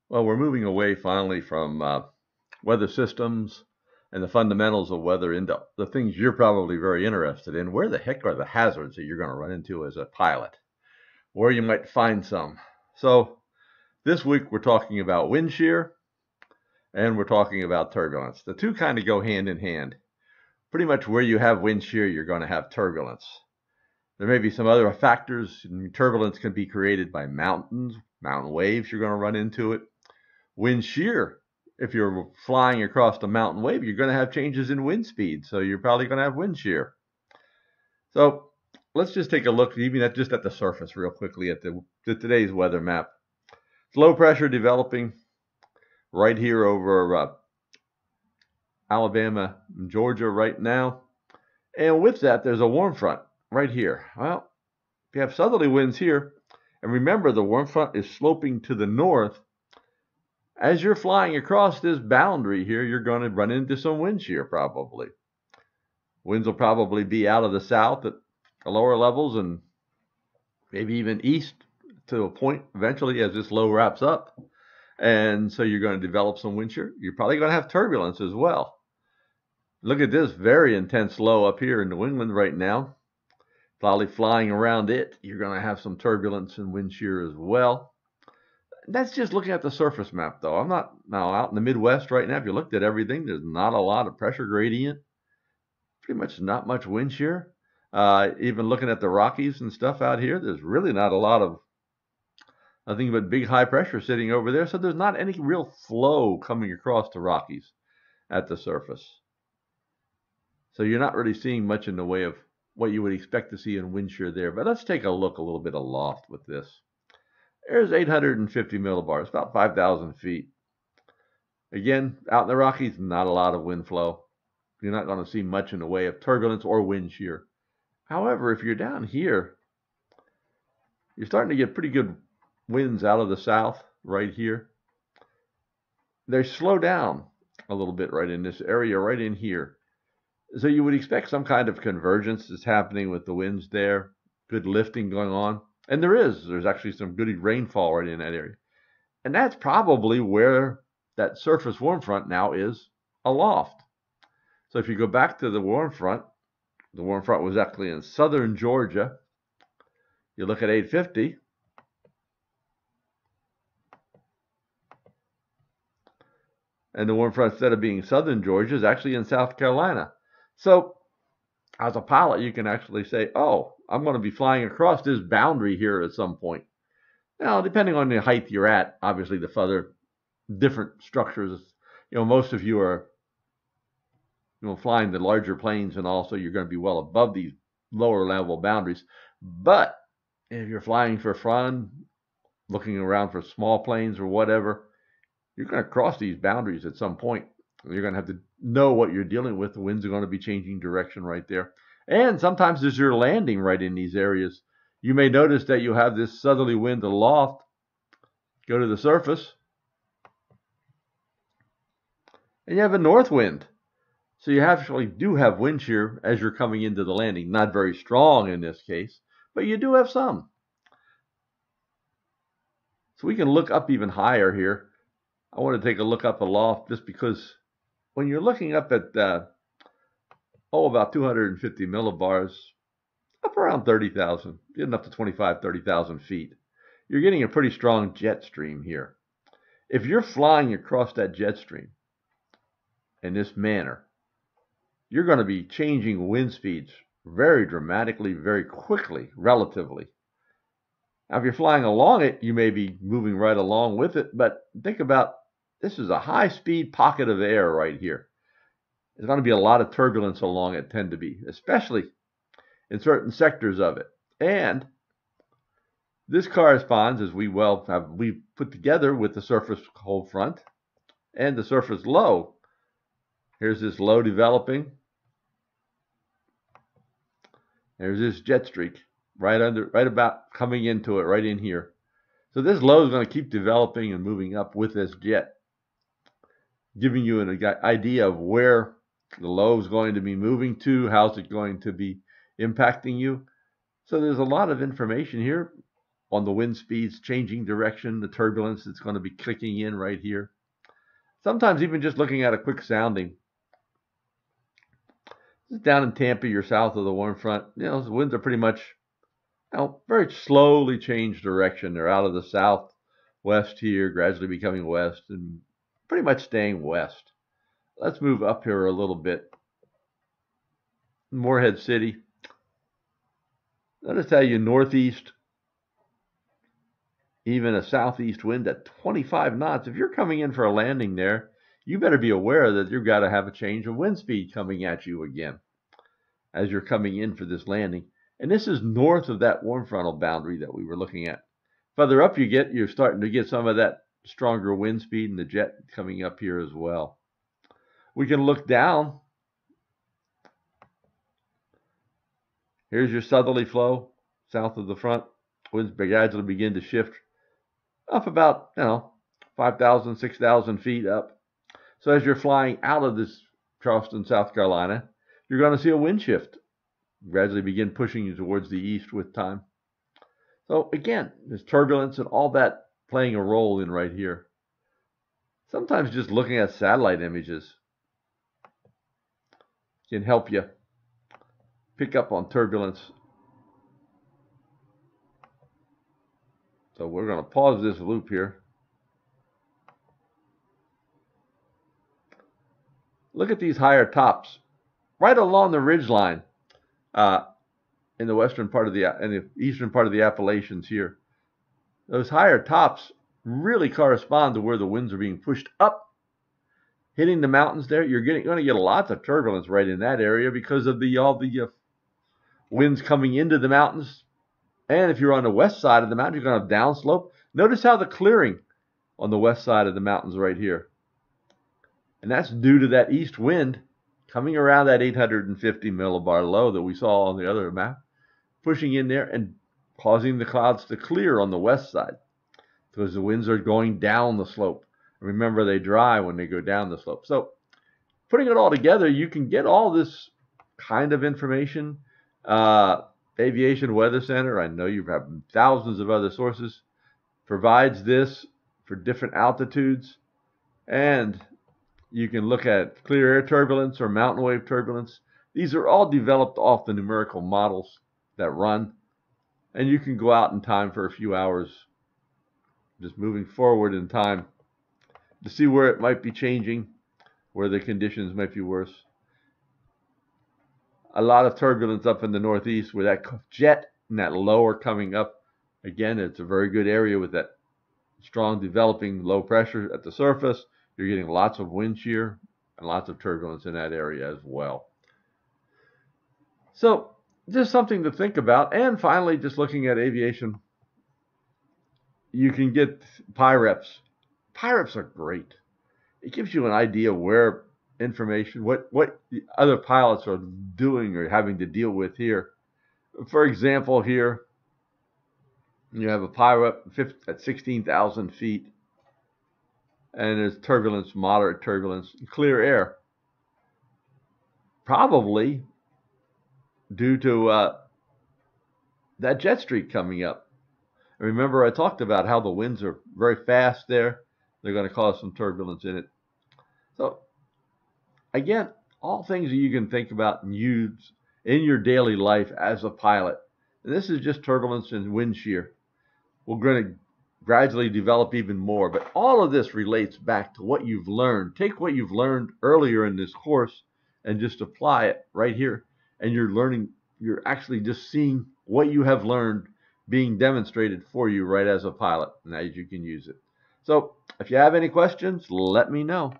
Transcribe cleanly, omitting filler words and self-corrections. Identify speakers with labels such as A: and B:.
A: Well, we're moving away finally from weather systems and the fundamentals of weather into the things you're probably very interested in. Where the heck are the hazards that you're going to run into as a pilot? Where you might find some. So this week we're talking about wind shear and we're talking about turbulence. The two kind of go hand in hand. Pretty much where you have wind shear, you're going to have turbulence. There may be some other factors. Turbulence can be created by mountain waves. You're going to run into it. Wind shear, if you're flying across a mountain wave, you're going to have changes in wind speed, so you're probably going to have wind shear. So let's just take a look even at the surface real quickly at today's weather map. It's low pressure developing right here over Alabama and Georgia right now, and with that there's a warm front right here. Well, if you have southerly winds here, and remember the warm front is sloping to the north, as you're flying across this boundary here, you're going to run into some wind shear probably. Winds will probably be out of the south at the lower levels and maybe even east to a point eventually as this low wraps up. And so you're going to develop some wind shear. You're probably going to have turbulence as well. Look at this very intense low up here in New England right now. Probably flying around it, you're going to have some turbulence and wind shear as well. That's just looking at the surface map, though. I'm not now out in the Midwest right now. If you looked at everything, there's not a lot of pressure gradient. Pretty much not much wind shear. Even looking at the Rockies and stuff out here, there's really not a lot of nothing but big high pressure sitting over there. So there's not any real flow coming across the Rockies at the surface. So you're not really seeing much in the way of what you would expect to see in wind shear there. But let's take a look a little bit aloft with this. There's 850 millibars, about 5,000 feet. Again, out in the Rockies, not a lot of wind flow. You're not going to see much in the way of turbulence or wind shear. However, if you're down here, you're starting to get pretty good winds out of the south right here. They slow down a little bit right in this area, right in here. So you would expect some kind of convergence is happening with the winds there, good lifting going on. And there's actually some good rainfall right in that area. And that's probably where that surface warm front now is aloft. So if you go back to the warm front was actually in southern Georgia. You look at 850. And the warm front, instead of being southern Georgia, is actually in South Carolina. So as a pilot, you can actually say, oh, I'm going to be flying across this boundary here at some point. Now, depending on the height you're at, obviously the further different structures, most of you are, flying the larger planes, and also you're going to be well above these lower level boundaries. But if you're flying for fun, looking around for small planes or whatever, you're going to cross these boundaries at some point. You're going to have to know what you're dealing with. The winds are going to be changing direction right there. And sometimes as you're landing right in these areas, you may notice that you have this southerly wind aloft. Go to the surface, and you have a north wind. So you actually do have wind shear as you're coming into the landing. Not very strong in this case, but you do have some. So we can look up even higher here. I want to take a look up aloft just because when you're looking up at about 250 millibars, up around 30,000, getting up to 25, 30,000 feet, you're getting a pretty strong jet stream here. If you're flying across that jet stream in this manner, you're going to be changing wind speeds very dramatically, very quickly, relatively. Now, if you're flying along it, you may be moving right along with it, but think about this is a high-speed pocket of air right here. There's going to be a lot of turbulence along it, tend to be, especially in certain sectors of it. And this corresponds, as we put together, with the surface cold front and the surface low. Here's this low developing. There's this jet streak right about coming into it, right in here. So this low is going to keep developing and moving up with this jet, giving you an idea of where the low is going to be moving to, how's it going to be impacting you. So there's a lot of information here on the wind speeds, changing direction, the turbulence that's going to be kicking in right here. Sometimes even just looking at a quick sounding. Down in Tampa, you're south of the warm front. The winds are pretty much, very slowly change direction. They're out of the southwest here, gradually becoming west, and pretty much staying west. Let's move up here a little bit. Morehead City. Notice how you northeast, even a southeast wind at 25 knots. If you're coming in for a landing there, you better be aware that you've got to have a change of wind speed coming at you again as you're coming in for this landing. And this is north of that warm frontal boundary that we were looking at. Further up you're starting to get some of that stronger wind speed and the jet coming up here as well. We can look down. Here's your southerly flow south of the front. Winds gradually begin to shift up about 5,000, 6,000 feet up. So as you're flying out of this Charleston, South Carolina, you're going to see a wind shift gradually begin pushing you towards the east with time. So again, there's turbulence and all that playing a role in right here. Sometimes just looking at satellite images can help you pick up on turbulence. So we're going to pause this loop here. Look at these higher tops right along the ridge line in the western part of the eastern part of the Appalachians here. Those higher tops really correspond to where the winds are being pushed up, hitting the mountains there. You're going to get lots of turbulence right in that area because of all the winds coming into the mountains. And if you're on the west side of the mountain, you're going to have downslope. Notice how the clearing on the west side of the mountains right here. And that's due to that east wind coming around that 850 millibar low that we saw on the other map, pushing in there and causing the clouds to clear on the west side because the winds are going down the slope. And remember, they dry when they go down the slope. So putting it all together, you can get all this kind of information. Aviation Weather Center, I know you have thousands of other sources, provides this for different altitudes. And you can look at clear air turbulence or mountain wave turbulence. These are all developed off the numerical models that run. And you can go out in time for a few hours, just moving forward in time to see where it might be changing, where the conditions might be worse. A lot of turbulence up in the northeast with that jet and that lower coming up. Again, it's a very good area with that strong developing low pressure at the surface. You're getting lots of wind shear and lots of turbulence in that area as well. So just something to think about. And finally, just looking at aviation, you can get PIREPs. PIREPs are great. It gives you an idea where information, what the other pilots are doing or having to deal with here. For example, here you have a PIREP at 16,000 feet. And there's turbulence, moderate turbulence, clear air. Probably due to that jet streak coming up. And remember, I talked about how the winds are very fast there. They're going to cause some turbulence in it. So, again, all things that you can think about and use in your daily life as a pilot. And this is just turbulence and wind shear. We're going to gradually develop even more, but all of this relates back to what you've learned. Take what you've learned earlier in this course and just apply it right here, and you're actually just seeing what you have learned being demonstrated for you right as a pilot, and as you can use it. So if you have any questions, let me know.